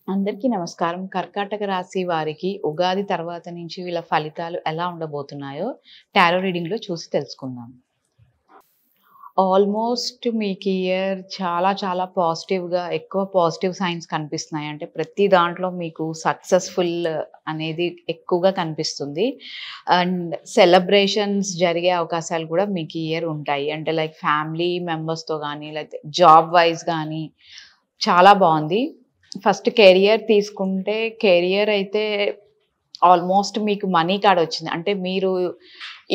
అందరికీ నమస్కారం. కర్కాటక రాశి వారికి ఉగాది తర్వాత నుంచి వీళ్ళ ఫలితాలు ఎలా ఉండబోతున్నాయో టారో రీడింగ్‌లో చూసి తెలుసుకుందాం. ఆల్మోస్ట్ మీకు ఈ ఇయర్ చాలా చాలా పాజిటివ్‌గా ఎక్కువ పాజిటివ్ సైన్స్ కనిపిస్తున్నాయి. అంటే ప్రతి దాంట్లో మీకు సక్సెస్‌ఫుల్ అనేది ఎక్కువగా కనిపిస్తుంది. అండ్ సెలబ్రేషన్స్ జరిగే అవకాశాలు కూడా మీకు ఈ ఇయర్ ఉంటాయి. అంటే లైక్ ఫ్యామిలీ మెంబర్స్‌తో గానీ, లేకపోతే జాబ్ వైస్ గానీ చాలా బావుంది. ఫస్ట్ కెరియర్ తీసుకుంటే, కెరియర్ అయితే ఆల్మోస్ట్ మీకు మనీ కాడొచ్చింది. అంటే మీరు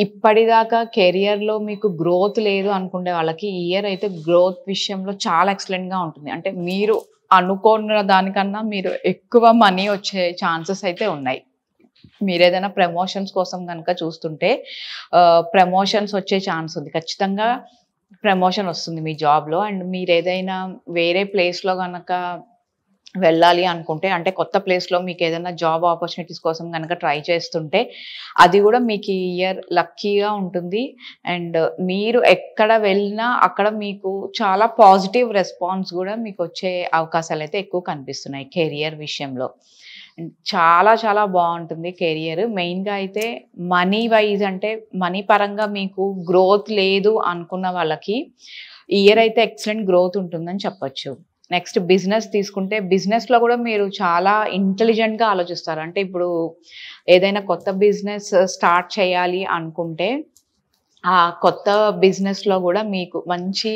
ఇప్పటిదాకా కెరియర్‌లో మీకు గ్రోత్ లేదు అనుకునే వాళ్ళకి ఈ ఇయర్ అయితే గ్రోత్ విషయంలో చాలా ఎక్సలెంట్‌గా ఉంటుంది. అంటే మీరు అనుకున్న దానికన్నా మీరు ఎక్కువ మనీ వచ్చే ఛాన్సెస్ అయితే ఉన్నాయి. మీరేదైనా ప్రమోషన్స్ కోసం గనక చూస్తుంటే ప్రమోషన్స్ వచ్చే ఛాన్స్ ఉంది. ఖచ్చితంగా ప్రమోషన్ వస్తుంది మీ జాబ్‌లో. అండ్ మీరేదైనా వేరే ప్లేస్‌లో గనక వెళ్ళాలి అనుకుంటే అంటే కొత్త ప్లేస్‌లో మీకేదైనా జాబ్ ఆపర్చునిటీస్ కోసం గనక ట్రై చేస్తుంటే, అది గూడా మీకు ఈ ఇయర్ లక్కీగా ఉంటుంది. అండ్ మీరు ఎక్కడ వెళ్ళినా అక్కడ మీకు చాలా పాజిటివ్ రెస్పాన్స్ గూడా మీకొచ్చే అవకాశాలయితే ఎక్కువ కనిపిస్తున్నాయి కెరియర్ విషయంలో. చాలా చాలా బావుంటుంది కెరియర్. మెయిన్‌గా అయితే మనీ వైస్ అంటే మనీ పరంగా మీకు గ్రోత్ లేదు అనుకున్న వాళ్ళకి ఈ ఇయర్ అయితే ఎక్సలెంట్ గ్రోత్ ఉంటుందని చెప్పొచ్చు. నెక్స్ట్ బిజినెస్ తీసుకుంటే బిజినెస్‌లో గూడా మీరు చాలా ఇంటెలిజెంట్‌గా ఆలోచిస్తారు. అంటే ఇప్పుడు ఏదైనా కొత్త బిజినెస్ స్టార్ట్ చేయాలి అనుకుంటే, ఆ కొత్త బిజినెస్‌లో గూడా మీకు మంచి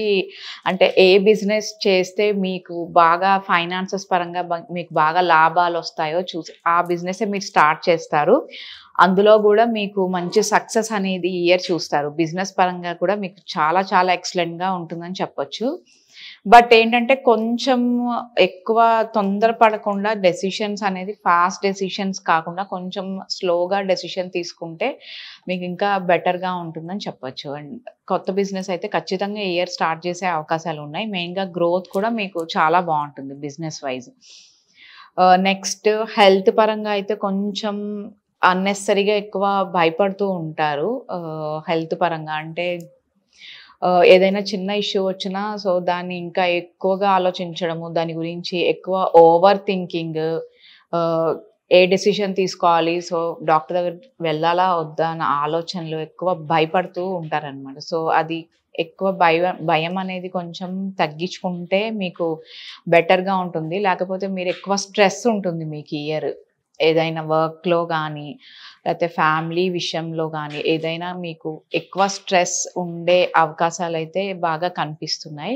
అంటే ఏ బిజినెస్ చేస్తే మీకు బాగా ఫైనాన్సెస్ పరంగా మీకు బాగా లాభాలొస్తాయో చూసి ఆ బిజినెసే మీరు స్టార్ట్ చేస్తారు. అందులో గూడా మీకు మంచి సక్సెస్ అనేది ఈ ఇయర్ చూస్తారు. బిజినెస్ పరంగా కూడా మీకు చాలా చాలా ఎక్సలెంట్‌గా ఉంటుందని చెప్పొచ్చు. బట్ ఏంటంటే కొంచెం ఎక్కువ తొందర పడకుండా డెసిషన్స్ అనేది ఫాస్ట్ డెసిషన్స్ కాకుండా కొంచెం స్లోగా డెసిషన్ తీసుకుంటే మీకు ఇంకా బెటర్‌గా ఉంటుందని చెప్పొచ్చు. అండ్ కొత్త బిజినెస్ అయితే ఖచ్చితంగా ఈ ఇయర్ స్టార్ట్ చేసే అవకాశాలున్నాయి. మెయిన్‌గా గ్రోత్ కూడా మీకు చాలా బావుంటుంది బిజినెస్ వైస్. నెక్స్ట్ హెల్త్ పరంగా అయితే కొంచెం అన్నెసెసరీగా ఎక్కువ భయపడుతూ ఉంటారు. హెల్త్ పరంగా అంటే ఏదైనా చిన్న ఇష్యూ వచ్చినా సో దాన్ని ఇంకా ఎక్కువగా ఆలోచించడము, దాని గురించి ఎక్కువ ఓవర్ థింకింగ్ ఆహ్, ఏ డెసిషన్ తీసుకోవాలి, సో డాక్టర్ దగ్గరికి వెళ్ళాలా? వద్దా? అన్న ఆలోచనలు ఎక్కువ భయపడుతూ ఉంటారనమాట. సో అది ఎక్కువ భయం అనేది కొంచెం తగ్గించుకుంటే మీకు బెటర్‌గా ఉంటుంది. లేకపోతే మీరు ఎక్కువ స్ట్రెస్ ఉంటుంది మీకు ఈ ఇయర్. ఏదైనా వర్క్‌లో గానీ, లేతే ఫ్యామిలీ విషయంలో గానీ, ఏదైనా మీకు ఎక్కువ స్ట్రెస్ ఉండే అవకాశాలైతే బాగా కనిపిస్తున్నాయి.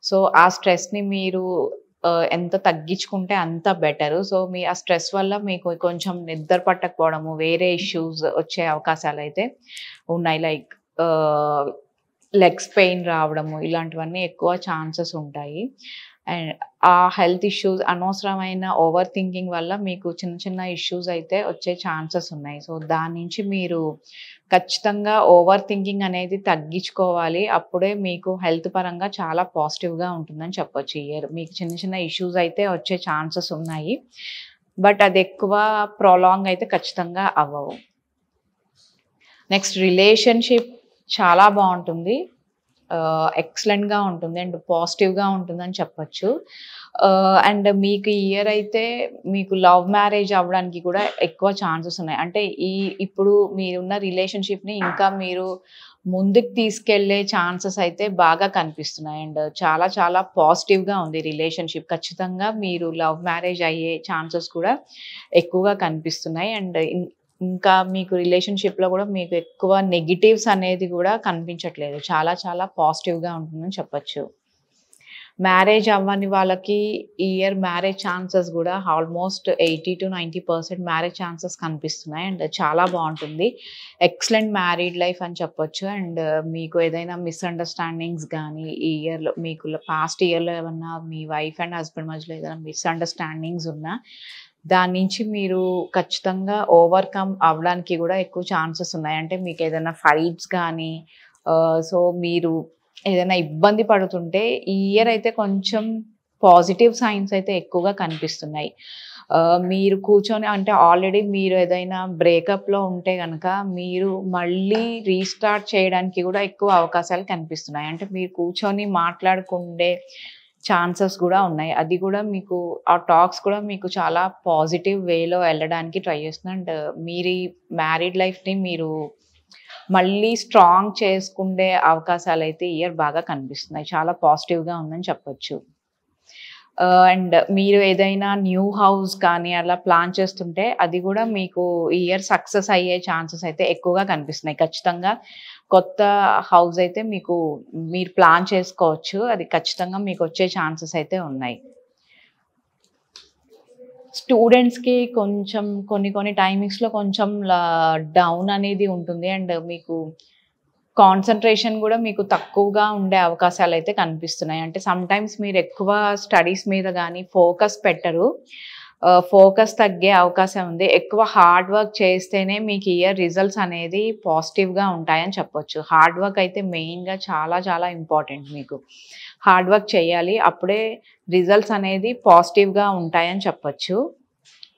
సో, ఆ స్ట్రెస్‌ని మీరు ఎంత తగ్గించుకుంటే అంత బెటరు. సో, మీ ఆ స్ట్రెస్ వల్ల మీకు కొంచెం నిద్ర పట్టకపోవడము, వేరే ఇష్యూస్ వచ్చే అవకాశాలైతే ఉన్నాయి. లైక్ ఆహ్, లెగ్స్ పెయిన్ రావడము, ఇలాంటివన్నీ ఎక్కువ ఛాన్సెస్ ఉంటాయి. అండ్ ఆ హెల్త్ ఇష్యూస్ అనవసరమైన ఓవర్ థింకింగ్ వల్ల మీకు చిన్న చిన్న ఇష్యూస్ అయితే వచ్చే ఛాన్సెస్ ఉన్నాయి. సో, దాని నుంచి మీరు ఖచ్చితంగా ఓవర్ థింకింగ్ అనేది తగ్గించుకోవాలి. అప్పుడే మీకు హెల్త్ పరంగా చాలా పాజిటివ్‌గా ఉంటుందని చెప్పొచ్చు ఈ ఇయర్. మీకు చిన్న చిన్న ఇష్యూస్ అయితే వచ్చే ఛాన్సెస్ ఉన్నాయి. బట్ అది ఎక్కువ ప్రొలాంగ్ అయితే ఖచ్చితంగా అవ్వవు. నెక్స్ట్ రిలేషన్‌షిప్ చాలా బావుంటుంది. ఎక్సలెంట్‌గా ఉంటుంది. అండ్ పాజిటివ్‌గా ఉంటుందని చెప్పొచ్చు. అండ్ మీకు ఈ ఇయర్ అయితే మీకు లవ్ మ్యారేజ్ అవ్వడానికి కూడా ఎక్కువ ఛాన్సెస్ ఉన్నాయి. అంటే ఇప్పుడు మీరున్న రిలేషన్‌షిప్‌ని ఇంకా మీరు ముందుకు తీసుకెళ్ళే ఛాన్సెస్ అయితే బాగా కనిపిస్తున్నాయి. అండ్ చాలా చాలా పాజిటివ్‌గా ఉంది రిలేషన్‌షిప్. ఖచ్చితంగా మీరు లవ్ మ్యారేజ్ అయ్యే ఛాన్సెస్ కూడా ఎక్కువగా కనిపిస్తున్నాయి. అండ్ ఇంకా మీకు రిలేషన్‌షిప్‌లో గూడా మీకు ఎక్కువ నెగెటివ్స్ అనేది గూడా కనిపించట్లేదు. చాలా చాలా పాజిటివ్‌గా ఉంటుందని చెప్పొచ్చు. మ్యారేజ్ అవ్వని వాళ్ళకి ఈ ఇయర్ మ్యారేజ్ ఛాన్సెస్ గూడా ఆల్మోస్ట్ 80-90% మ్యారేజ్ ఛాన్సెస్ కనిపిస్తున్నాయి. అండ్ చాలా బావుంటుంది. ఎక్సలెంట్ మ్యారీడ్ లైఫ్ అని చెప్పొచ్చు. అండ్ మీకు ఏదైనా మిస్‌అండర్‌స్టాండింగ్స్ గానీ, ఈ ఇయర్‌లో మీకు పాస్ట్ ఇయర్‌లో ఏమన్నా మీ వైఫ్ అండ్ హస్బెండ్ మధ్యలో ఏదైనా మిస్‌అండర్‌స్టాండింగ్స్ ఉన్నా, దాని నుంచి మీరు ఖచ్చితంగా ఓవర్‌కమ్ అవ్వడానికి గూడా ఎక్కువ ఛాన్సెస్ ఉన్నాయి. అంటే మీకేదైనా ఫైట్స్ గానీ సో మీరు ఏదైనా ఇబ్బంది పడుతుంటే ఈ ఇయర్ అయితే కొంచెం పాజిటివ్ సైన్స్ అయితే ఎక్కువగా కనిపిస్తున్నాయి. మీరు కూర్చొని అంటే ఆల్రెడీ మీరు ఏదైనా బ్రేకప్‌లో ఉంటే గనక మీరు మళ్ళీ రీస్టార్ట్ చేయడానికి గూడా ఎక్కువ అవకాశాలు కనిపిస్తున్నాయి. అంటే మీరు కూర్చొని మాట్లాడుకుండే ఛాన్సెస్ గూడా ఉన్నాయి. అది గూడా మీకు ఆ టాక్స్ కూడా మీకు చాలా పాజిటివ్ వేలో ఎళ్ళడానికి ట్రై చేస్తుంది. అండ్ మీరీ మ్యారీడ్ లైఫ్‌ని మీరు మళ్ళీ స్ట్రాంగ్ చేసుకుండే అవకాశాలైతే ఈ ఇయర్ బాగా కనిపిస్తున్నాయి. చాలా పాజిటివ్‌గా ఉందని చెప్పొచ్చు. అండ్ మీరు ఏదైనా న్యూ హౌస్ కానీ అలా ప్లాన్ చేస్తుంటే అది గూడా మీకు ఈ ఇయర్ సక్సెస్ అయ్యే ఛాన్సెస్ అయితే ఎక్కువగా కనిపిస్తున్నాయి. ఖచ్చితంగా కొత్త హౌస్ అయితే మీకు మీరు ప్లాన్ చేసుకోవచ్చు. అది ఖచ్చితంగా మీకొచ్చే ఛాన్సెస్ అయితే ఉన్నాయి. స్టూడెంట్స్‌కి కొంచెం కొన్ని టైమింగ్స్‌లో కొంచెం డౌన్ అనేది ఉంటుంది. అండ్ మీకు కాన్సంట్రేషన్ గూడా మీకు తక్కువగా ఉండే అవకాశాలైతే కనిపిస్తున్నాయి. అంటే సమ్‌టైమ్స్ మీరెక్కువ స్టడీస్ మీద గానీ ఫోకస్ పెట్టరు. ఫోకస్ తగ్గే అవకాశం ఉంది. ఎక్కువ హార్డ్ వర్క్ చేస్తేనే మీకు ఈ ఇయర్ రిజల్ట్స్ అనేది పాజిటివ్‌గా ఉంటాయని చెప్పొచ్చు. హార్డ్ వర్క్ అయితే మెయిన్‌గా చాలా ఇంపార్టెంట్ మీకు. హార్డ్ వర్క్ చేయాలి. అప్పుడే రిజల్ట్స్ అనేది పాజిటివ్‌గా ఉంటాయని చెప్పొచ్చు.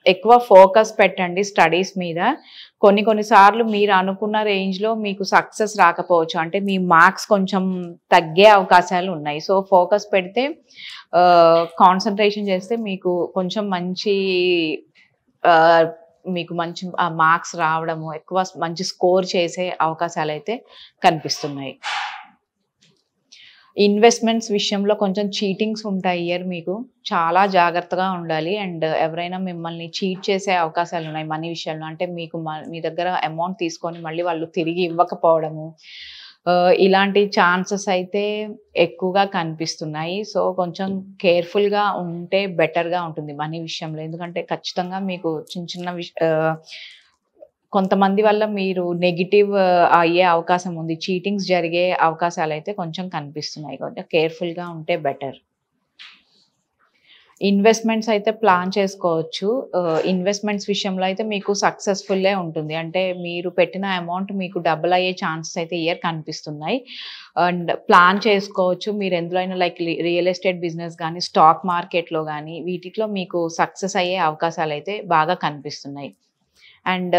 ఎక్కువ ఫోకస్ పెట్టండి స్టడీస్ మీద. కొన్ని సార్లు మీరు అనుకున్న రేంజ్‌లో మీకు సక్సెస్ రాకపోవచ్చు. అంటే మీ మార్క్స్ కొంచెం తగ్గే అవకాశాలున్నాయి. సో, ఫోకస్ పెడితే కాన్సంట్రేషన్ చేస్తే మీకు కొంచెం మంచి ఆహ్, మీకు మంచి మార్క్స్ రావడము, ఎక్కువ మంచి స్కోర్ చేసే అవకాశాలైతే కనిపిస్తున్నాయి. ఇన్వెస్ట్‌మెంట్స్ విషయంలో కొంచెం చీటింగ్స్ ఉంటాయి ఈ ఇయర్ మీకు. చాలా జాగ్రత్తగా ఉండాలి. అండ్ ఎవరైనా మిమ్మల్ని చీట్ చేసే అవకాశాలున్నాయి మనీ విషయంలో. అంటే మీకు మీ దగ్గర అమౌంట్ తీసుకొని మళ్ళీ వాళ్ళు తిరిగి ఇవ్వకపోవడము. ఇలాంటి ఛాన్సెస్ అయితే ఎక్కువగా కనిపిస్తున్నాయి. సో, కొంచెం కేర్‌ఫుల్‌గా ఉంటే బెటర్‌గా ఉంటుంది మనీ విషయంలో. ఎందుకంటే ఖచ్చితంగా మీకు చిన్న కొంతమంది వల్ల మీరు నెగెటివ్ అయ్యే అవకాశం ఉంది. చీటింగ్స్ జరిగే అవకాశాలైతే కొంచెం కనిపిస్తున్నాయి. కొంచెం కేర్‌ఫుల్‌గా ఉంటే బెటర్. ఇన్వెస్ట్‌మెంట్స్ అయితే ప్లాన్ చేసుకోవచ్చు. ఇన్వెస్ట్‌మెంట్స్ విషయంలో అయితే మీకు సక్సెస్‌ఫుల్లే ఉంటుంది. అంటే మీరు పెట్టిన అమౌంట్ మీకు డబుల్ అయ్యే ఛాన్సెస్ అయితే ఈ ఇయర్ కనిపిస్తున్నాయి. అండ్ ప్లాన్ చేసుకోవచ్చు. మీరు ఎందులో అయినా లైక్ రియల్ ఎస్టేట్ బిజినెస్ గానీ, స్టాక్ మార్కెట్‌లో గానీ వీటిలో మీకు సక్సెస్ అయ్యే అవకాశాలైతే బాగా కనిపిస్తున్నాయి. అండ్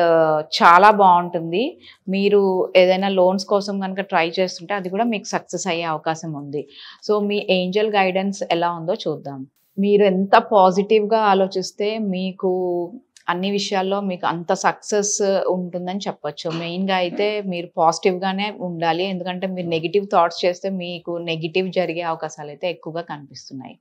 చాలా బావుంటుంది. మీరు ఏదైనా లోన్స్ కోసం గనక ట్రై చేస్తుంటే అది కూడా మీకు సక్సెస్ అయ్యే అవకాశం ఉంది. సో, మీ ఏంజెల్ గైడెన్స్ ఎలా ఉందో చూద్దాం. మీరు ఎంత పాజిటివ్‌గా ఆలోచిస్తే మీకు అన్ని విషయాల్లో మీకు అంత సక్సెస్ ఉంటుందని చెప్పొచ్చు. మెయిన్‌గా అయితే మీరు పాజిటివ్‌గానే ఉండాలి. ఎందుకంటే మీరు నెగెటివ్ థాట్స్ చేస్తే మీకు నెగెటివ్ జరిగే అవకాశాలైతే ఎక్కువగా కనిపిస్తున్నాయి.